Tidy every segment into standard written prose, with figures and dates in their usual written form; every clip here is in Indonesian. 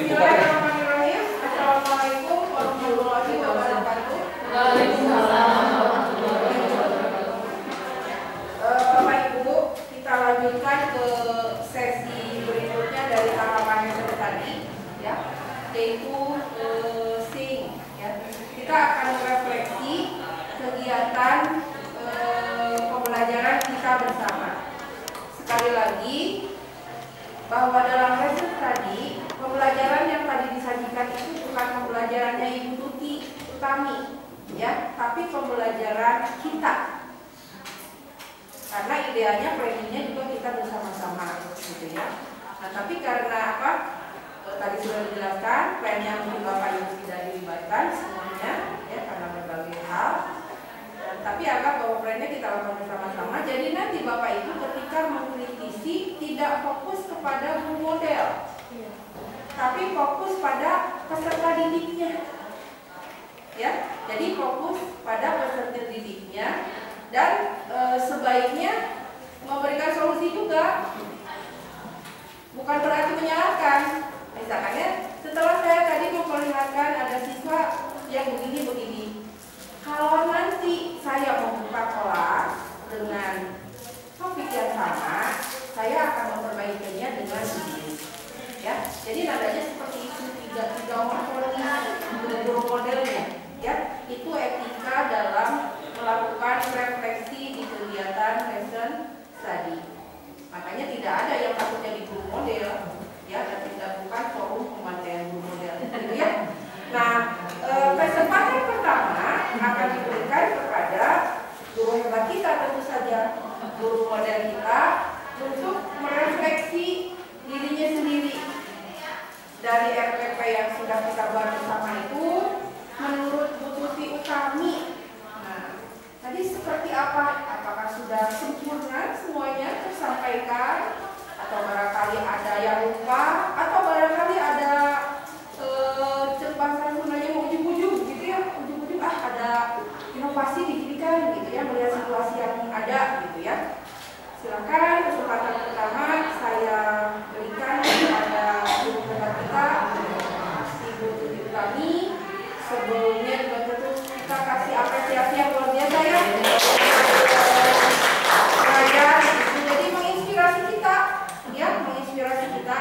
Bismillahirrahmanirrahim. Assalamualaikum warahmatullahi wabarakatuh. Waalaikumsalam warahmatullahi wabarakatuh. Bapak Ibu, kita lanjutkan ke sesi berikutnya dari tahapan yang tadi, ya, yaitu sing. Ya. Kita akan merefleksi kegiatan pembelajaran kita bersama. Sekali lagi, bahwa dalam lesson tadi, pembelajaran yang tadi disajikan itu bukan pembelajarannya Ibu Tuti Utami, ya, tapi pembelajaran kita. Karena idealnya planningnya juga kita bersama-sama, gitu ya. Nah, tapi karena apa? Tadi sudah dijelaskan, plannya mungkin Bapak Ibu tidak dilibatkan semuanya, ya, karena berbagai hal. Tapi anggap bahwa plannya kita lakukan bersama-sama. Jadi nanti Bapak Ibu ketika mengkritisi tidak fokus kepada role model, tapi fokus pada peserta didiknya. Ya, jadi fokus pada peserta didiknya dan sebaiknya memberikan solusi juga. Bukan berarti menyalahkan. Misalnya setelah saya tadi memperlihatkan ada siswa yang begini-begini. Kalau nanti saya membuka kelas dengan topik yang sama, saya akan memperbaikinya dengan ini. Ya, jadi nadanya seperti itu, tiga orang modelnya. Ya, itu etika dalam melakukan refleksi di kegiatan lesson study. Makanya tidak ada yang takut jadi guru model, ya, dan tidak bukan forum pemateri guru model, gitu ya. Nah, kesempatan pertama akan diberikan kepada guru hebat kita, tentu saja guru model kita, untuk merefleksi dirinya sendiri dari RPP yang sudah kita buat bersama itu. Menurut Bu Tuti Utami, nah, tadi seperti apa? Apakah sudah sempurna semuanya tersampaikan, atau barangkali ada yang lupa, atau barangkali ada bahasa Sundanya mau ujung-ujung gitu ya, ujung-ujung ada inovasi didirikan gitu ya, melihat situasi yang ada gitu ya. Silakan kesempatan pertama saya berikan kepada guru hebat kita, Ibu Tuti Utami. Sebelumnya juga tentu kita kasih apresiasi yang luar biasa ya. Jadi menginspirasi kita, ya, menginspirasi kita.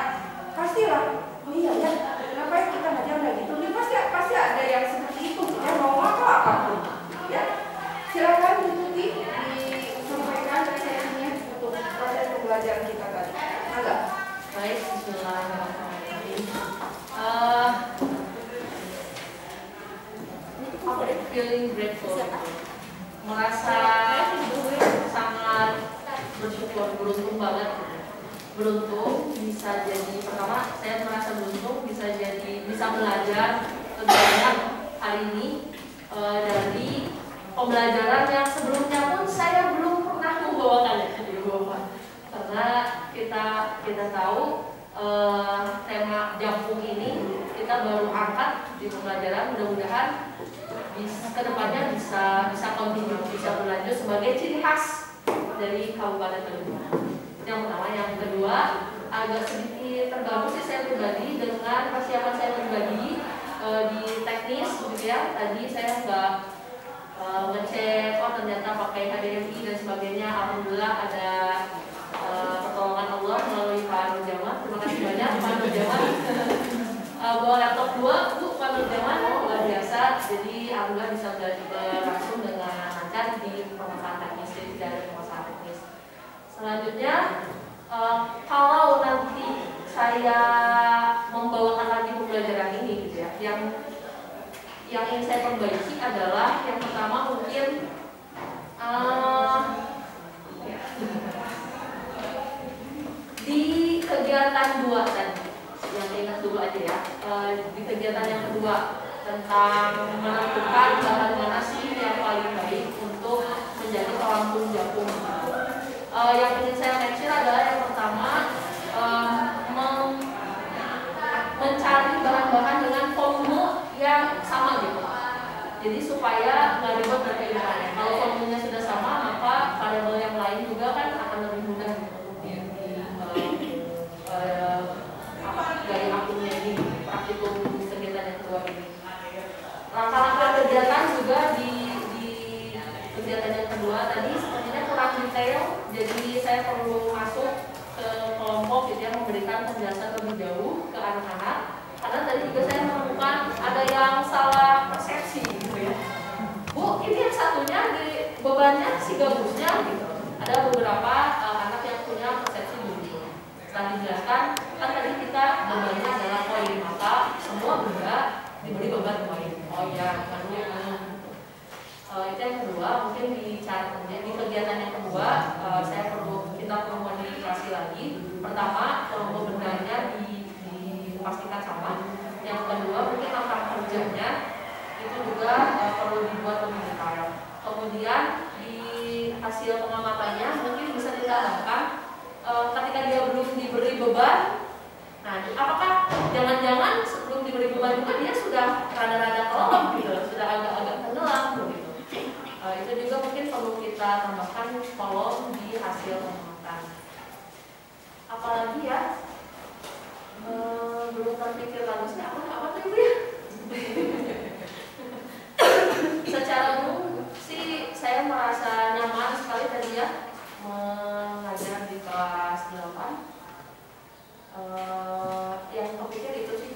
Pastilah, oh iya ya, kenapa kita ngajar kayak gitu? Ini pasti ada yang seperti itu, ya, mau apapun, ya. Silakan Bu Tuti disampaikan resepnya untuk proses pembelajaran kita tadi. Agak. Baik, bismillahirrahmanirrahim. Feeling grateful, merasa sangat bersyukur, beruntung banget. Beruntung bisa jadi, pertama saya merasa beruntung bisa belajar lebih banyak hari ini dari pembelajaran yang sebelumnya pun saya belum pernah membawakannya di rumah. Karena kita tahu tema Jampung ini kita baru angkat di pembelajaran, mudah-mudahan kedepannya bisa continue, bisa berlanjut sebagai ciri khas dari Kabupaten Bandung. Yang pertama, yang kedua, agak sedikit terganggu sih saya pribadi dengan persiapan saya pribadi di teknis, gitu ya. Tadi saya nggak ngecek, oh ternyata pakai HDMI dan sebagainya. Alhamdulillah ada pertolongan Allah melalui Pak Nur Jamal. Terima kasih banyak Pak Nur Jamal. Bawa laptop 2, Bu, Pak Nur Jamal, luar biasa. Jadi alhamdulillah bisa berlangsung dengan lancar di pemasaran teknis, jadi tidak ada pemasaran teknis. Selanjutnya, kalau nanti saya membawakan lagi pembelajaran ini, gitu ya, yang ingin saya perbaiki adalah yang pertama mungkin di kegiatan 2 tadi, yang ingat dulu aja ya, di kegiatan yang kedua tentang menentukan bahan mana sih yang paling baik untuk menjadi pelampung Jampung. Yang ingin saya mention adalah yang pertama, mencari bahan-bahan dengan volume yang sama gitu. Jadi supaya nggak ribet berkehidupannya. Kalau volumenya sudah sama, maka variabel yang lain juga kan akan lebih mudah gitu dari akunnya ini. saya perlu masuk ke kelompok gitu ya, memberikan penjelasan lebih jauh ke anak-anak, karena tadi juga saya menemukan ada yang salah persepsi gitu ya. Bu, ini yang satunya di bebannya si gabusnya gitu. Ada beberapa anak yang punya persepsi begini. Setelah dijelaskan, kan tadi kita bebannya adalah koin, maka semua benda diberi beban koin. Oh iya, itu yang kedua. Mungkin di kegiatan yang kedua kita perlu modifikasi lagi. Pertama, kalau bendanya dipastikan sama. Yang kedua, mungkin langkah kerjanya itu juga perlu dibuat lebih detail. Kemudian di hasil pengamatannya mungkin bisa ditambahkan ketika dia belum diberi beban. Nah, apakah jangan-jangan sebelum diberi beban juga dia sudah rada-rada kelelep gitu, sudah agak-agak tenggelam begitu. Itu juga mungkin perlu kita tambahkan kolom di hasil pengamatan. Apalagi ya, belum terpikir bagusnya apa tuh Ibu ya? Secara umum sih saya merasa nyaman sekali tadi ya mengajar di kelas 8. Yang kepikir itu sih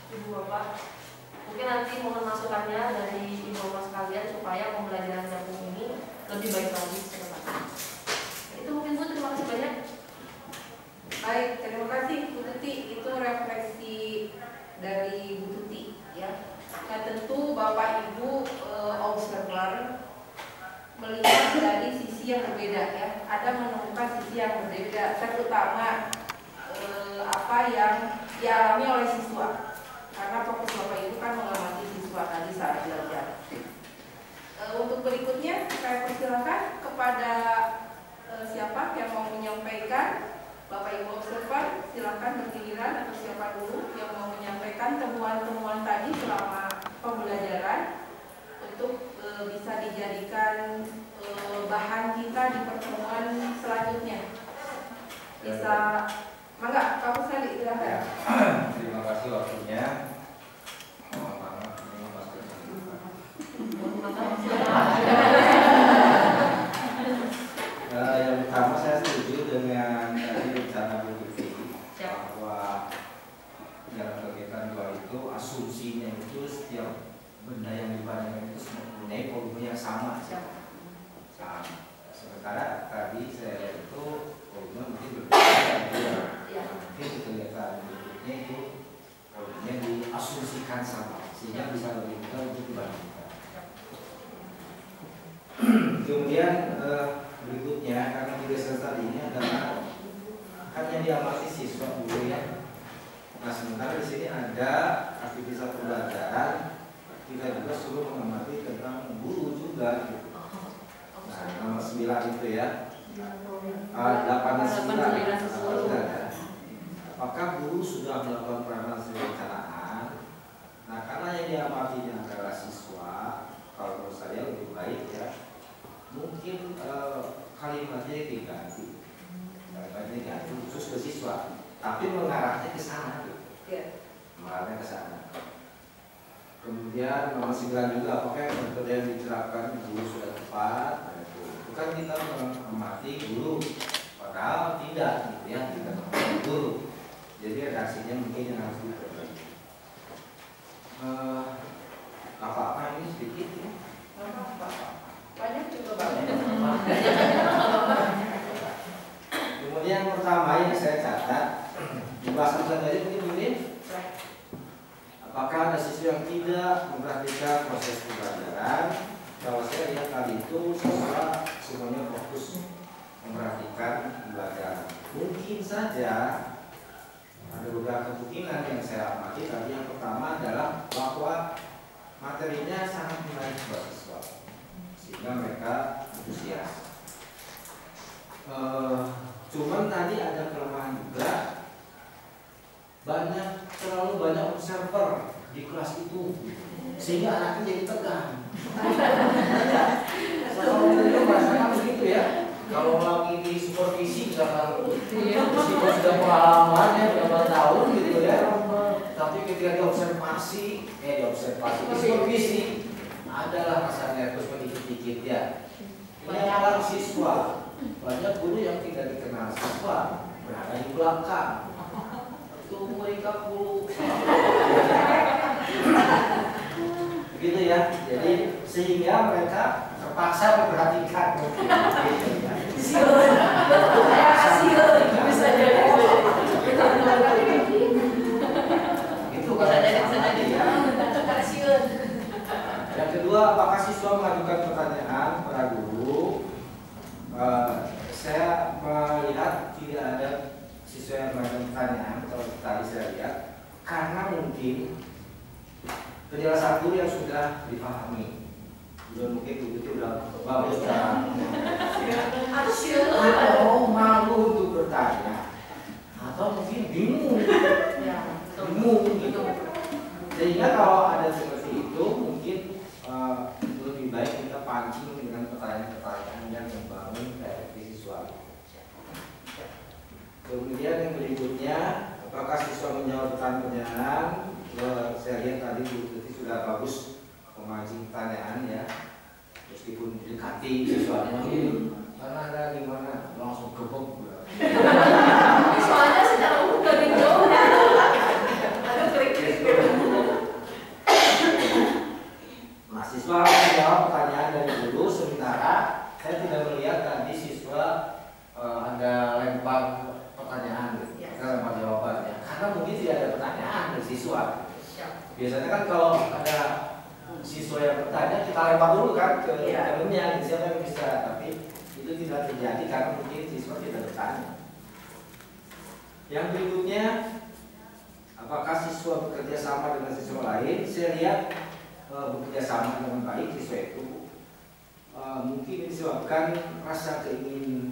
Ibu Bapak. Mungkin nanti mohon masukannya dari Ibu Bapak sekalian supaya pembelajaran gabung ini lebih baik lagi ke depan. Itu mungkin Bu, terima kasih banyak. Baik, terima kasih Bu Tuti. Itu refleksi dari Bu Tuti ya. Nah, tentu Bapak Ibu observer melihat dari sisi yang berbeda ya. Ada menemukan sisi yang berbeda, terutama apa yang dialami oleh siswa. Karena fokus Bapak Ibu kan mengamati siswa tadi saat belajar. Untuk berikutnya saya persilakan kepada siapa yang mau menyampaikan. Bapak Ibu observer silakan bergiliran, atau siapa dulu yang mau menyampaikan temuan-temuan tadi selama pembelajaran untuk bisa dijadikan bahan kita di pertemuan selanjutnya. Bisa, mangga, Pak Sali silakan. Ya, terima kasih waktunya. Yang pertama saya setuju dengan tadi rencana Bu Tuti bahwa dalam kegiatan dua itu asumsinya itu setiap benda yang dibandingkan itu mempunyai volume yang sama. Sementara tadi saya lihat itu volume mungkin berbeda. Mungkin kegiatan berikutnya itu volumenya diasumsikan sama sehingga bisa lebih mudah untuk dibandingkan. Kemudian berikutnya, karena tiga serta ini adalah hanya diamati siswa dulu ya. Nah, sementara di sini ada aktivitas pembelajaran, kita juga suruh mengamati tentang guru juga. Gitu. Nah, nomor 9 itu ya. 8 dan 9. Apakah guru sudah melakukan peranan perencanaan? Nah, karena yang diamatinya adalah siswa, kalau menurut saya lebih baik ya. Mungkin kalimatnya diganti, khusus ke siswa, tapi mengarahnya ke sana, mengarahnya ke sana. Kemudian nomor 9 juga, apakah metode yang diterapkan guru sudah tepat? Bukan kita mengamati guru, padahal tidak, gitu ya, kita mengamati guru. Jadi redaksinya mungkin yang harus diperbaiki. Apa-apa ini sedikit ya? Banyak juga banyak. Kemudian pertama yang saya catat di bahasa tadi mungkin apakah ada siswa yang tidak memperhatikan proses pembelajaran? Kalau saya lihat tadi itu siswa semuanya fokus memperhatikan pembelajaran. Mungkin saja ada beberapa kemungkinan yang saya amati tadi. Yang pertama adalah bahwa materinya sangat menarik buat siswa sehingga mereka antusias. Cuman tadi ada kelemahan juga, terlalu banyak observer di kelas itu sehingga anaknya jadi tegang. Kalau itu merasakan begitu ya. Kalau lagi di supervisi misalkan meskipun sudah pengalaman ya berapa tahun gitu ya, tapi ketika diobservasi supervisi adalah rasanya terus sedikit-sedikit ya. Ini alam siswa banyak guru yang tidak dikenal siswa berada di belakang. Itu mereka guru. Begitu ya. Jadi sehingga mereka terpaksa memperhatikan. Bisa jadi. Itu Bisa jadi. ya. Yang kedua, apakah siswa mengajukan pertanyaan kepada guru? Saya melihat tidak ada siswa yang mengajukan pertanyaan kalau tadi saya lihat, karena mungkin penjelasan guru yang sudah dipahami. Mungkin itu udah bagus kan? Atau malu untuk bertanya, atau mungkin bingung gitu. Sehingga kalau ada seperti itu, mungkin lebih baik kita pancing dengan pertanyaan-pertanyaan yang membangun refleksi siswa. Kemudian yang berikutnya, apakah siswa menjawab pertanyaan? Saya lihat tadi Bu Tuti sudah bagus memancing pertanyaan ya, meskipun dekati siswanya karena ada gimana langsung gebok. Soalnya secara umum dari jauh ada klik-klik. Mahasiswa menjawab pertanyaan dari guru, sementara saya tidak melihat tadi siswa ada lempar pertanyaan, lempar jawabannya, karena mungkin tidak ada pertanyaan dari siswa. Biasanya kan kalau ada siswa yang bertanya kita lempar dulu kan ke temennya, siapa yang bisa, tapi itu tidak terjadi karena mungkin siswa tidak bertanya. Yang berikutnya, apakah siswa bekerja sama dengan siswa lain? Saya lihat bekerja sama dengan baik siswa itu mungkin disebabkan rasa keingin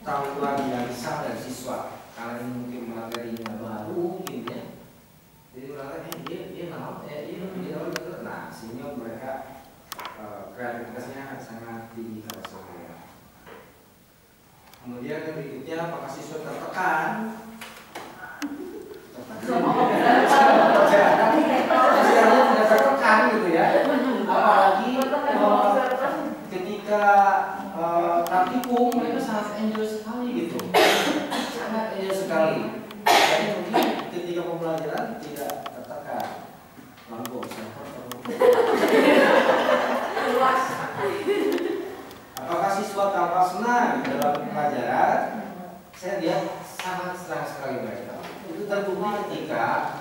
tahuan yang besar dari siswa, karena ini mungkin materinya baru mungkin ya. Jadi mereka dia nah sehingga mereka kreativitasnya sangat tinggi pada saya. Kemudian yang berikutnya, apakah siswa tertekan? Tidak tertekan gitu ya. Apalagi ketika praktikum mereka sangat enjoy sekali gitu, sangat enjoy sekali. Jadi mungkin ketika pembelajaran tidak tertekan. Lampu apakah siswa tampak senang dalam pelajaran? Saya lihat sangat senang sekali mereka. Itu terbukti ketika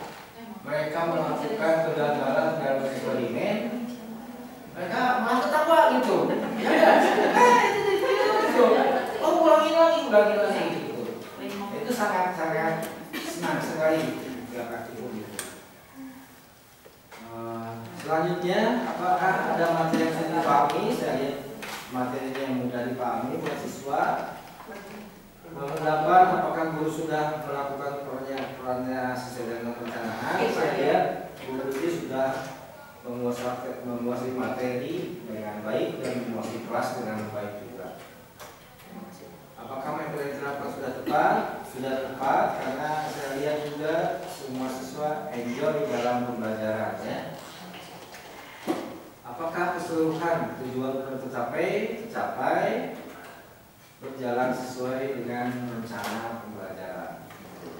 mereka melakukan kegagalan dalam eksperimen, mereka malah ketawa gitu. Oh ulangi lagi gitu. Itu sangat senang sekali ketika praktikum itu. Selanjutnya, apakah ada materi yang sudah dipahami? Saya lihat materinya yang mudah dipahami oleh siswa. Nomor 8, apakah guru sudah melakukan perannya sesuai dengan perencanaan? Saya lihat guru itu sudah menguasai materi dengan baik dan menguasai kelas dengan baik juga. Apakah metode yang diterapkan sudah tepat? Sudah tepat, karena saya lihat juga semua siswa enjoy dalam pembelajarannya. Apakah keseluruhan tujuan sudah tercapai, berjalan sesuai dengan rencana pembelajaran.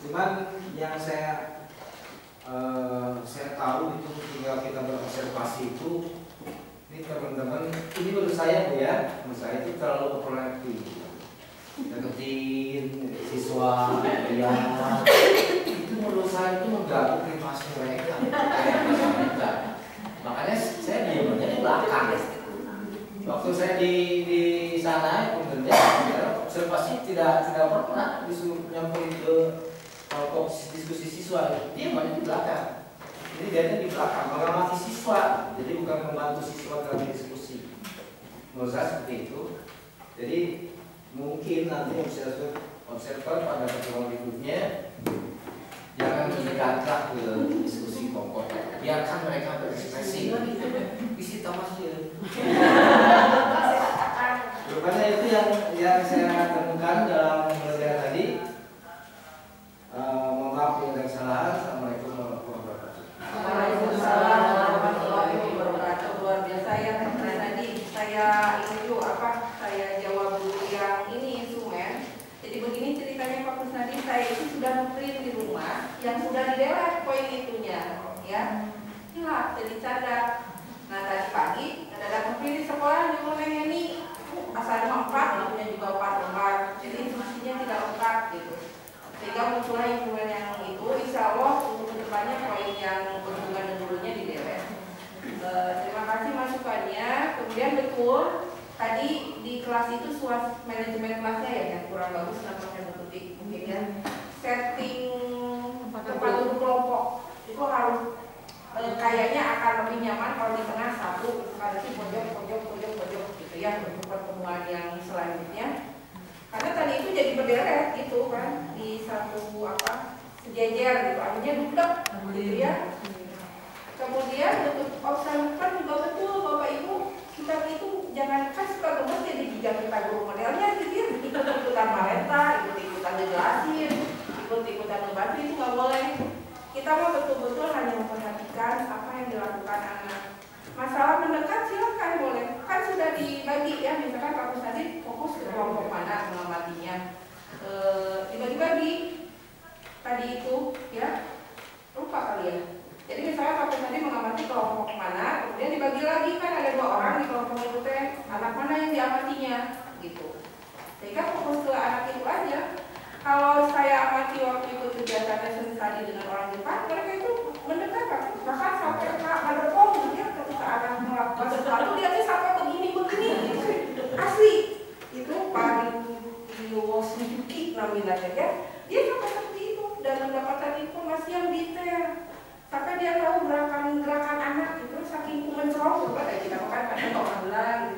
Cuman yang saya tahu itu ketika kita berobservasi itu, ini teman-teman, ini menurut saya Bu ya, menurut saya itu terlalu overlapping. Deketin siswa, ya, itu menurut saya itu mengganggu privasi mereka. Makanya saya diamnya di belakang. Waktu saya di sana, kemudian observasi tidak pernah disuruh nyamperin ke kelompok diskusi siswa. Dia banyak di belakang. Jadi dia di belakang mengamati siswa, jadi bukan membantu siswa dalam diskusi. Menurut saya seperti itu. Jadi mungkin nanti observer pada pertemuan berikutnya jangan mendekatlah ke diskusi pokok, biarkan mereka berekspresi. Isi tamasnya. Rupanya itu yang saya temukan dalam pembelajaran tadi. Mohon maaf kalau ada kesalahan. Assalamualaikum warahmatullahi wabarakatuh. Waalaikumsalam warahmatullahi wabarakatuh. Luar biasa ya tadi saya jawab dulu yang ini yang sudah didelete poin itunya, ya. Hilang, jadi cadat. Nah tadi pagi ada di sekolah nyuruhnya nih asalnya 4, punya juga 4 lembar, jadi mestinya tidak lengkap gitu. Sehingga muncullah instrumen yang itu, insya Allah untuk kedepannya poin yang berhubungan dengan gurunya di delete. Terima kasih masukannya. Kemudian betul tadi di kelas itu manajemen kelasnya ya yang kurang bagus, nampaknya berkutik mungkin ya. Setting tempat duduk kelompok itu harus kayaknya akan lebih nyaman kalau di tengah satu, misalkan di pojok gitu ya untuk pertemuan yang selanjutnya. Karena tadi itu jadi berderet gitu kan di satu sejajar gitu, akhirnya duduk gitu ya. Kemudian untuk observer juga betul Bapak Ibu, kita itu jangan kan suka gemes jadi jika kita guru modelnya gitu ya, ikut-ikutan malenta, ikut-ikutan ngejelasin, ikut-ikutan ngebantu, itu nggak boleh. Kita mau betul-betul hanya memperhatikan apa yang dilakukan anak. Masalah mendekat silakan boleh, kan sudah dibagi ya, misalkan Pak Kusadi fokus ke kelompok mana mengamatinya, dibagi-bagi tadi itu ya, lupa kali ya. Jadi misalnya Pak Kusadi mengamati kelompok mana, kemudian dibagi lagi kan ada 2 orang di kelompok itu teh, anak mana yang diamatinya gitu. Sehingga fokus ke anak itu aja. Kalau saya amati waktu ikut kegiatan lesson study dengan orang Jepang, mereka itu mendekat, bahkan sampai pada pom ya, ketika anak melakukan sesuatu dia tuh sampai begini gitu. Asli itu Suzuki namanya ya, dia sampai seperti itu dan mendapatkan informasi yang detail sampai dia tahu gerakan anak itu saking mencolok juga kayak kita makan kadang orang bilang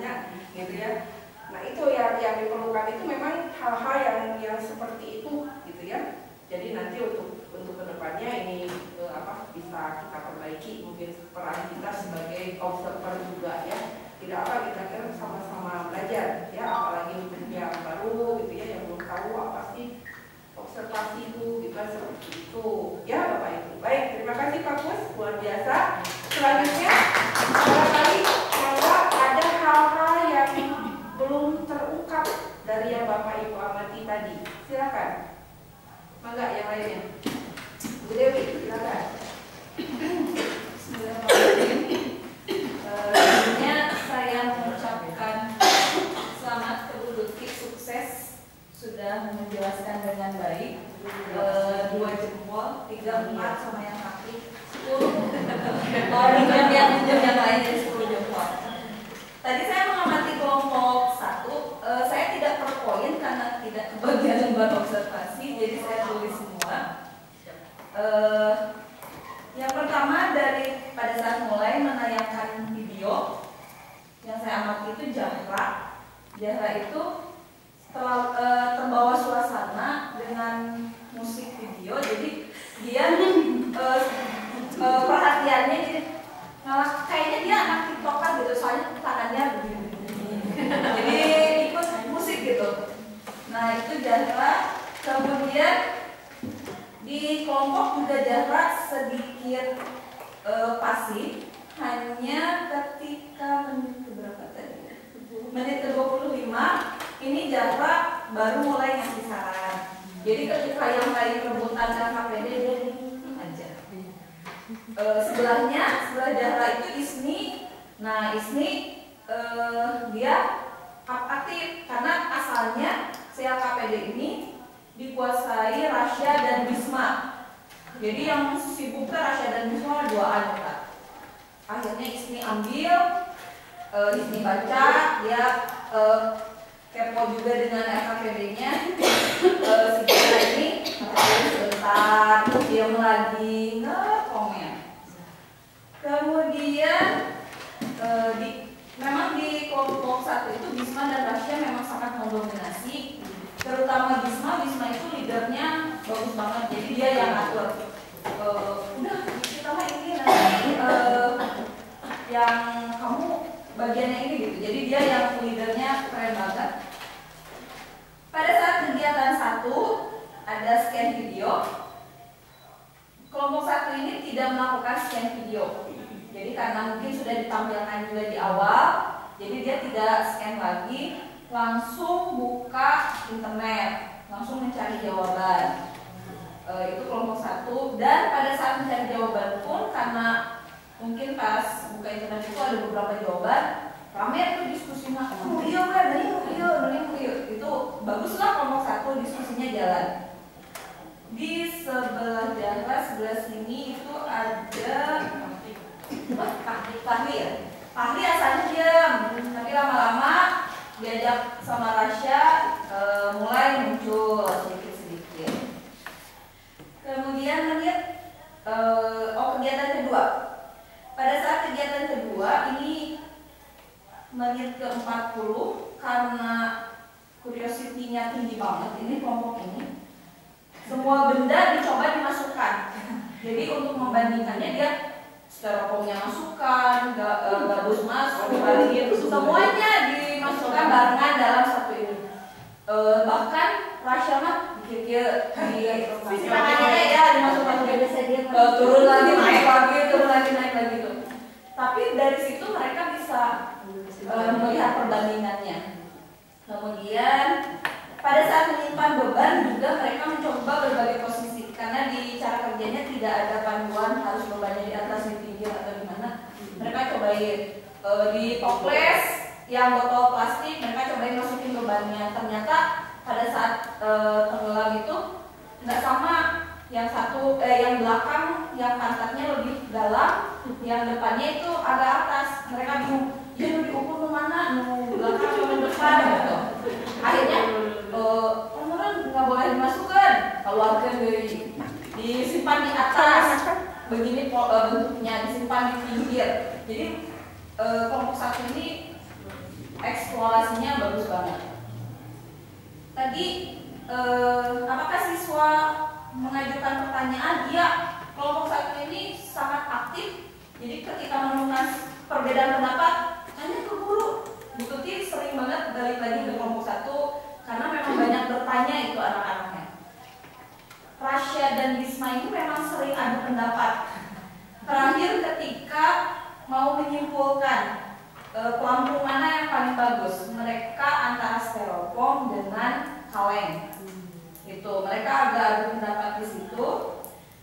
gitu ya. Nah itu yang diperlukan itu memang hal-hal yang seperti itu gitu ya. Jadi nanti untuk kedepannya ini bisa kita perbaiki mungkin peran kita sebagai observer juga ya. Tidak kita kan sama-sama belajar ya, apalagi untuk yang baru gitu ya yang belum tahu apa sih observasi itu gitu kan, seperti itu ya Bapak Ibu. Baik, terima kasih Pak Kus, luar biasa. Selanjutnya barangkali kalau ada hal-hal yang belum terungkap dari yang Bapak Ibu amati tadi, silakan. Mangga yang lainnya. Bu Dewi, silakan. Bismillahirrahmanirrahim. Sebelumnya saya mengucapkan selamat Ibu Lutfi, sukses sudah menjelaskan dengan baik. 2 jempol, 3, 4 sama yang kaki 10. Dengan yang lain dari 10 jempol. Tadi saya mengamati kelompok 1, saya tidak per poin karena tidak kebagian lembar observasi, jadi saya tulis semua. Yang pertama dari pada saat mulai menayangkan video, yang saya amati itu Jahra. Jahra itu terbawa suasana dengan musik video, jadi dia perhatiannya jadi kayaknya dia anak tiktoker gitu, soalnya tangannya begini, jadi ikut musik gitu. Nah itu Jahra. Kemudian di kelompok juga Jahra sedikit pasif, hanya ketika menit keberapa tadi? Menit ke-25 ini Jahra baru mulai ngasih saran. Jadi ketika yang lain rebutan LKPD dia aja. Sebelah Jahra itu Isni. Nah Isni dia aktif karena asalnya si LKPD ini dikuasai Rasya dan Bisma. Jadi yang sibuknya Rasya dan Bisma 2-an kan. Akhirnya Isni ambil, Isni baca, dia kepo juga dengan LKPD-nya. Si Jahra ini sebentar, terus diam lagi, nggak komen. Kemudian memang di kelompok 1 itu Bisma dan Rasya memang sangat mendominasi. Terutama Bisma itu leadernya bagus banget, jadi dia yang atur. Udah kita mah ini nanti yang kamu bagiannya ini gitu. Jadi dia yang leadernya keren banget. Pada saat kegiatan 1 ada scan video. Kelompok 1 ini tidak melakukan scan video. Jadi karena mungkin sudah ditampilkan juga di awal, jadi dia tidak scan lagi, langsung buka internet, langsung mencari jawaban. Itu kelompok 1. Dan pada saat mencari jawaban pun, karena mungkin pas buka internet itu ada beberapa jawaban, rame tuh diskusinya, iya kan, itu baguslah kelompok 1 diskusinya jalan. Di sebelah Jahra, sebelah sini itu ada Fahri ya. Fahri asalnya diam, tapi lama-lama diajak sama Rasya mulai muncul sedikit-sedikit. Kemudian kegiatan kedua. Pada saat kegiatan kedua ini menit ke-40, karena curiosity-nya tinggi banget ini kelompok ini. Semua benda dicoba dimasukkan. Jadi untuk membandingkannya dia styrofoamnya masukkan, gabus masuk, balik, semuanya dimasukkan barengan dalam satu ini. Bahkan Rasya mah dikir-kir di tangannya ya dimasukkan turun lagi naik lagi, turun lagi naik lagi tuh. Tapi dari situ mereka bisa melihat perbandingannya. Kemudian pada saat menyimpan beban juga mereka mencoba berbagai posisi, karena di cara kerjanya tidak ada panduan harus bebannya di atas, di pinggir atau di mana. Mereka cobain di toples yang botol plastik, mereka cobain masukin bebannya. Ternyata pada saat tenggelam itu nggak sama. Yang belakang yang pantatnya lebih dalam, yang depannya itu agak atas. Mereka bingung, ya mau diukur ke mana, mau belakang atau depan gitu. Akhirnya orang nggak boleh dimasukkan, keluarkan dari disimpan di atas, begini bentuknya, disimpan di pinggir. Jadi kelompok 1 ini eksplorasinya bagus banget. Tadi apakah siswa mengajukan pertanyaan? Iya, kelompok 1 ini sangat aktif. Jadi ketika menemukan perbedaan pendapat, tanya ke guru. Bu Tuti sering banget balik lagi ke kelompok 1 karena memang banyak bertanya itu anak-anaknya. Rasya dan Bisma ini memang sering adu pendapat. Terakhir ketika mau menyimpulkan pelampung mana yang paling bagus, mereka antara styrofoam dengan kaleng. Itu mereka agak adu pendapat di situ.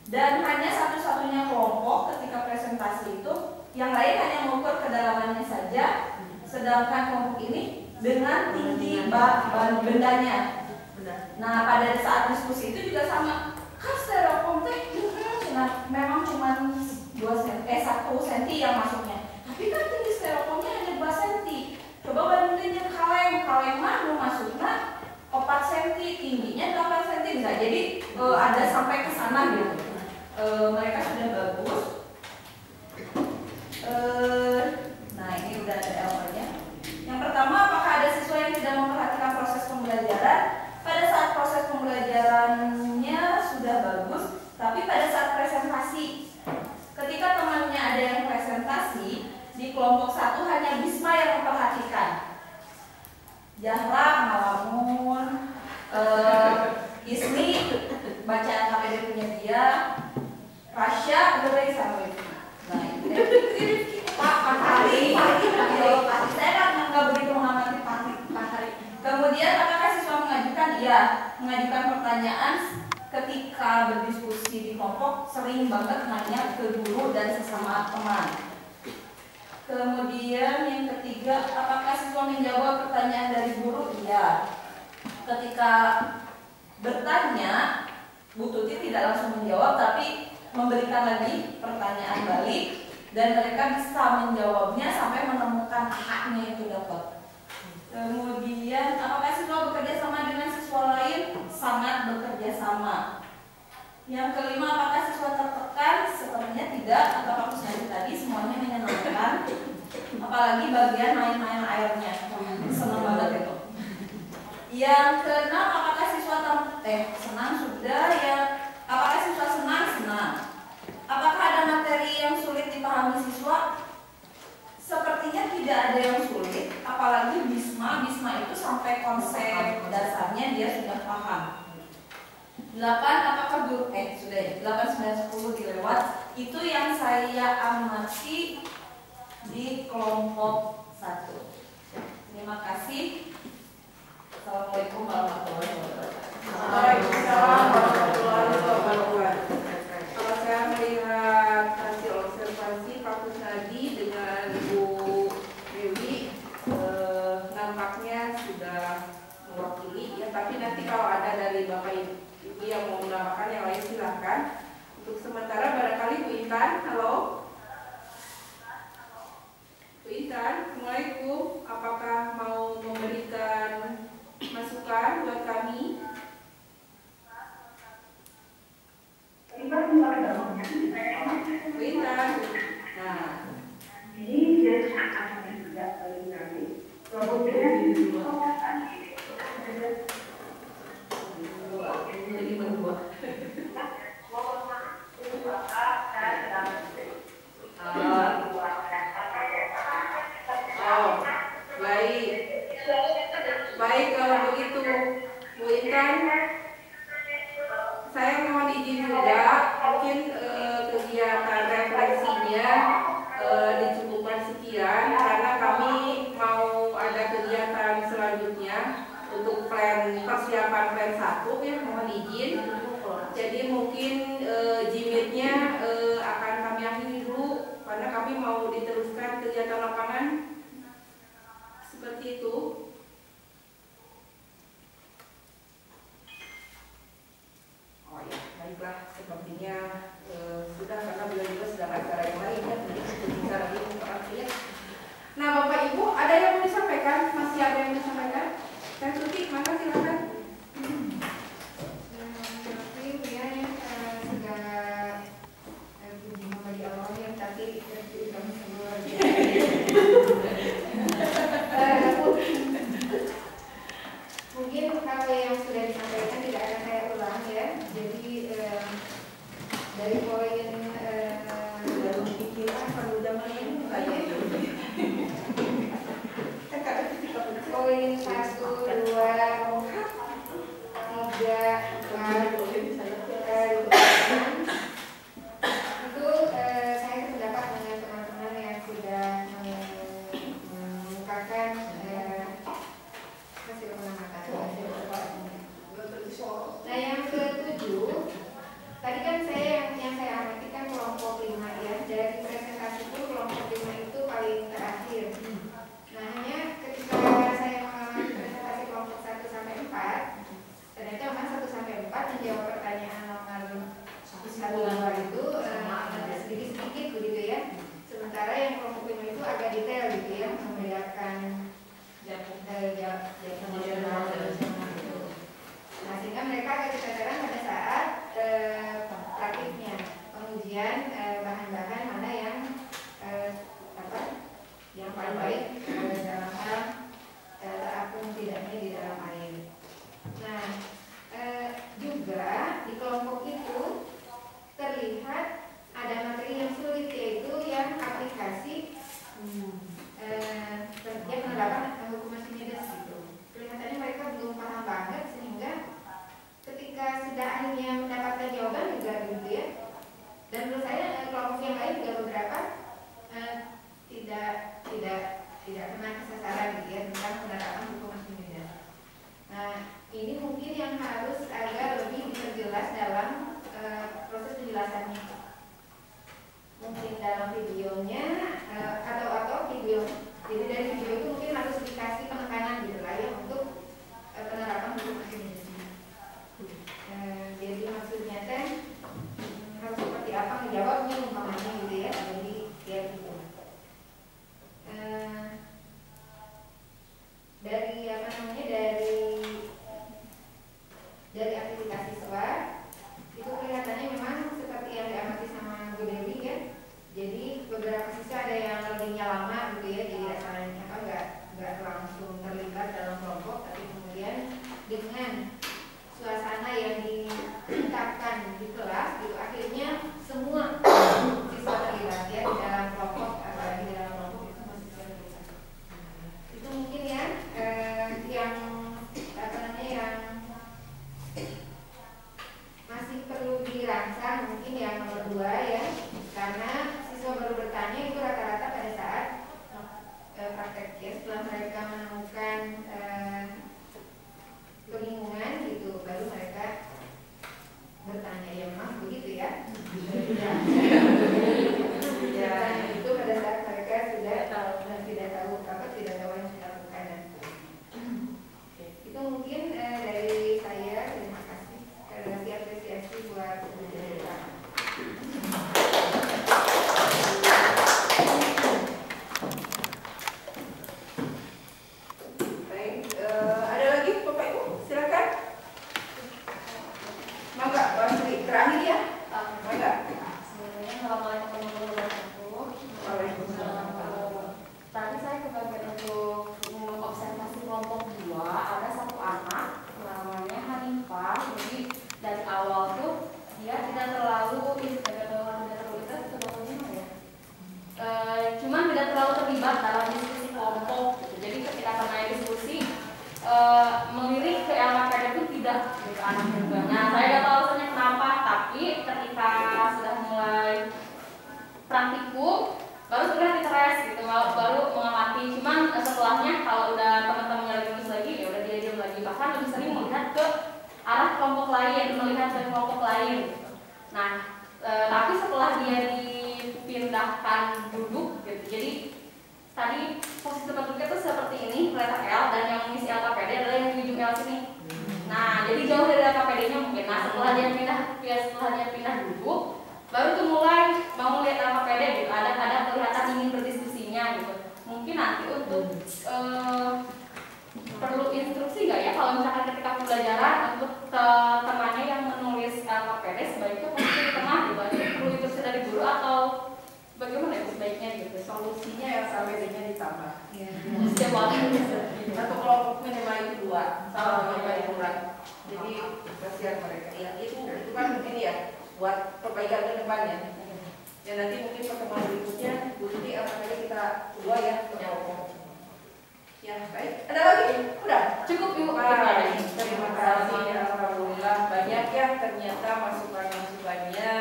Dan hanya satu-satunya kelompok ketika presentasi itu, yang lain hanya mengukur kedalamannya saja, sedangkan kelompok ini dengan tinggi bendanya. Nah pada saat diskusi itu juga sama, kan styrofoam teh memang cuma 1 cm yang masuknya, tapi kan tinggi styrofoamnya hanya 2 cm. Coba bandingin yang kaleng mah masuknya 4 cm, tingginya 8 cm bisa. Jadi ada sampai ke sana gitu. Mereka sudah bagus. Nah ini udah ada L-nya. Yang pertama, apakah ada siswa yang tidak memperhatikan proses pembelajaran? Pada saat proses pembelajarannya sudah bagus, tapi pada saat presentasi, ketika temannya ada yang presentasi, di kelompok 1 hanya Bisma yang memperhatikan. Jahra ngalamun, Ismi bacaan KPD punya dia, Rasya udah sama itu. Nah itu Pak Hari, saya nggak begitu mengamati Pak Hari. Kemudian apakah siswa mengajukan? Iya, mengajukan pertanyaan ketika berdiskusi di kelompok, sering banget nanya ke guru dan sesama teman. Kemudian yang ketiga, apakah siswa menjawab pertanyaan dari guru? Iya. Ketika bertanya, Bu Tuti tidak langsung menjawab, tapi memberikan lagi pertanyaan balik, dan mereka bisa menjawabnya sampai menemukan haknya itu dapat. Kemudian, apakah siswa bekerja sama dengan siswa lain? Sangat bekerja sama. Yang kelima, apakah siswa tertekan? Sepertinya tidak, atau aku saja tadi semuanya menyenangkan. Apalagi bagian main-main airnya, senang banget itu. Yang keenam, apakah siswa senang? Sudah ya. Apakah siswa senang? Senang. Apakah ada materi yang sulit dipahami siswa? Sepertinya tidak ada yang sulit, apalagi Bisma itu sampai konsep dasarnya dia sudah paham. 8, apakah guru sudah ya, 8, 9, 10 dilewat. Itu yang saya amati di kelompok 1. Terima kasih. Assalamualaikum warahmatullahi wabarakatuh. Waalaikumsalam warahmatullahi wabarakatuh. Kalau saya melihat hasil observasi Pak Kusnadi dengan Bu Dewi, nampaknya sudah mewakili ya. Tapi nanti kalau ada dari Bapak Ibu yang mau menambahkan yang lain silahkan. Untuk sementara barangkali Bu Intan, halo. Bu Intan, Assalamualaikum. Apakah mau memberikan masukan buat kami? Bu Intan. Nah, jadi berdua. Oh, baik. Baik kalau begitu, Bu Intan, saya mohon izin juga, mungkin kegiatan refleksinya dicukupkan sekian karena kami mau ada kegiatan selanjutnya untuk persiapan plan 1 ya, mohon izin. Jadi mungkin Jimit-nya akan kami akhiri dulu karena kami mau diteruskan kegiatan lapangan seperti itu. Oh ya, baiklah, sepertinya sudah karena beliau juga sedang acara yang lain ya, jadi kita bicara lagi terakhir. Nah, Bapak Ibu, ada yang mau disampaikan? Masih ada yang mau disampaikan? Saya Suti, mana silakan. Mungkin kalau yang sudah disampaikan tidak akan saya ulang ya. Jadi dari poin Dalam pikiran pada zaman ini poin 1, 2, 3, 4, 5 itu saya sependapat dengan teman-teman yang sudah mengungkapkan hasil pengamatan. Nah, yang ke-7 tadi kan yang saya amati kan kelompok 5 ya. Dari presentasi pun kelompok 5 itu paling terakhir. Nah, hanya ketika saya mengalami presentasi kelompok 1 sampai 4, ternyata memang 1 sampai 4 menjawab pertanyaan nomor 1 itu sedikit-sedikit begitu ya. Sementara yang kelompok 5 itu agak detail gitu ya, membedakan nah, sehingga mereka agak keteteran pada saat praktiknya pengujian bahan-bahan mana yang yang paling baik dalam hal terapung tidaknya di dalam air. Nah, juga di kelompok itu terlihat ada materi yang sulit, yaitu yang aplikasi yang penerapan hukum Archimedes gitu. Kelihatannya mereka belum paham banget, sehingga ketika sudah akhirnya mendapatkan jawaban juga gitu ya. Dan menurut saya kelompok yang lain juga beberapa tidak kena kesasaran gitu ya tentang penerapan hukum Archimedes. Nah, ini mungkin yang harus agak lebih diperjelas dalam proses penjelasannya. Mungkin dalam videonya atau video. Jadi dari video itu mungkin harus dikasih penekanan gitu lah ya untuk penerapan hukum Archimedes. Jadi maksudnya teh harus seperti apa menjawabnya umpamanya gitu ya. Jadi ya gitu. Dari aktivitas siswa itu kelihatannya memang seperti yang diamati sama Bu Dewi ya. Jadi beberapa siswa ada yang lebihnya lama gitu ya, jadi asalnya nggak langsung terlibat dalam kelompok, tapi kemudian dengan suasana yang diungkapkan di kelas gitu akhirnya semua siswa terlibat ya di dalam kelompok, apalagi di dalam kelompok itu semua siswa terlibat. Itu mungkin ya yang masih perlu dirangsang, mungkin yang nomor 2 ya, karena siswa baru bertanya itu rata-rata pada saat praktek ya, setelah mereka menemukan kebingungan gitu baru mereka praktikum baru sebenarnya dites gitu, baru mengamati. Cuman setelahnya kalau udah teman-temannya lagi nulis lagi ya udah dia diam lagi, bahkan lebih sering melihat ke arah kelompok lain, melihat ke kelompok lain gitu. Nah tapi setelah dia dipindahkan duduk gitu, jadi tadi posisi tempat duduknya tuh seperti ini, letter L, dan yang mengisi LKPD adalah yang di ujung L sini. Nah, jadi jauh dari LKPD-nya mungkin. Nah, setelah dia pindah duduk, baru tuh mulai mau lihat LKPD gitu. Ada kelihatan ingin berdiskusinya gitu. Mungkin nanti untuk perlu instruksi nggak ya kalau misalkan ketika pembelajaran untuk temannya yang menulis LKPD sebaiknya posisi di tengah gitu. Perlu instruksi dari guru atau bagaimana ya sebaiknya gitu? Solusinya yang LKPD-nya ditambah. Setiap orang Satu kelompok minimal itu 2 sama yang kurang. Jadi kasihan mereka. Ya itu kan ini ya buat perbaikan ke depannya. Ya nanti mungkin pertemuan berikutnya Bu Tuti LKPD kita 2 ya ke kelompok. Ya baik. Ada lagi? Udah. cukup Ibu. Baik. Terima kasih. Alhamdulillah banyak ya ternyata masukannya.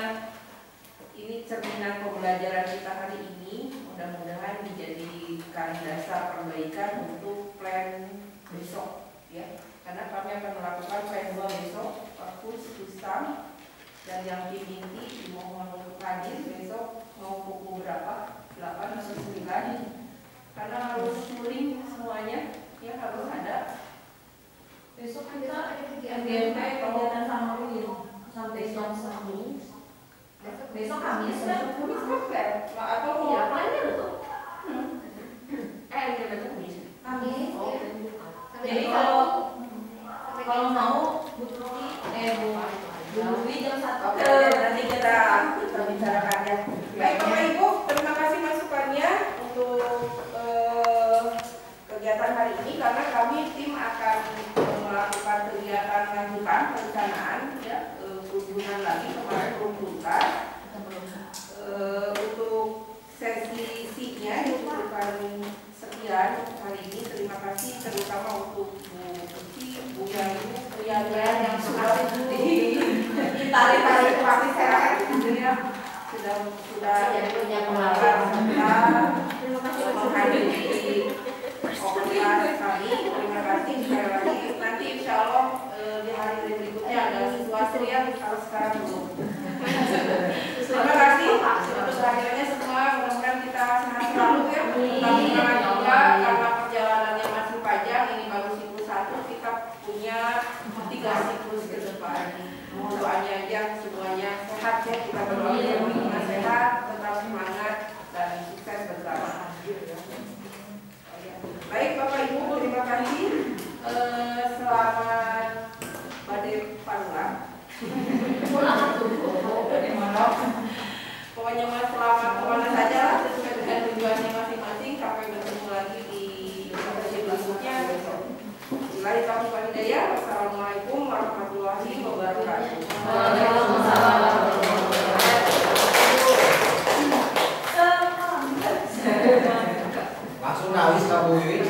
Ini cerminan pembelajaran kita hari ini, mudah-mudahan dijadikan dasar perbaikan untuk plan besok ya. Karena kami akan melakukan plan 2 besok, fokus kusam, dan yang tim inti dimohon untuk hadir besok mau pukul berapa? 8 atau 9. Karena harus touring semuanya, ya harus ada. Besok kita ada MGMP kegiatan sama Win sampai jam 1. Besok Kamis kan? Atau Iya, lainnya betul. Dia betul bisa. Kamis Oh. ya. Jadi kalau mau Bu Tuti, Bu Dwi jam 1. Oke, nanti kita bicarakan ya. Baik Bapak Ibu, terima kasih masukannya untuk kegiatan hari ini karena kami tim akan melakukan kegiatan lanjutan perencanaan ya, kunjungan lagi kemarin belum tuntas. Untuk sesi C-nya itu bukan sekian hari ini. Terima kasih terutama untuk Bu Tuti, Bu Yayu, Bu Yayu yang sudah ditarik praktiskan gitu ya, sudah punya pengalaman Terima kasih menghadiri komunitas kami. Terima kasih sekali lagi. Nanti insya Allah di hari berikutnya ada sesuatu yang harus sekarang belum. Terima kasih untuk kehadirannya semua. Mudah-mudahan kita sehat selalu ya. Tapi semangat juga karena perjalanannya masih panjang. Ini baru siklus 1, kita punya 3 siklus ke depan. Mohon doanya aja semuanya sehat ya. Kita berdoa semoga sehat, tetap semangat dan sukses bersama. Baik Bapak Ibu, terima kasih. Selamat badai parulan. Pokoknya mas selamat kemana saja lah sesuai dengan tujuannya masing-masing. Sampai bertemu lagi di sesi berikutnya besok. Wassalamualaikum warahmatullahi wabarakatuh. Langsung nangis kamu ini.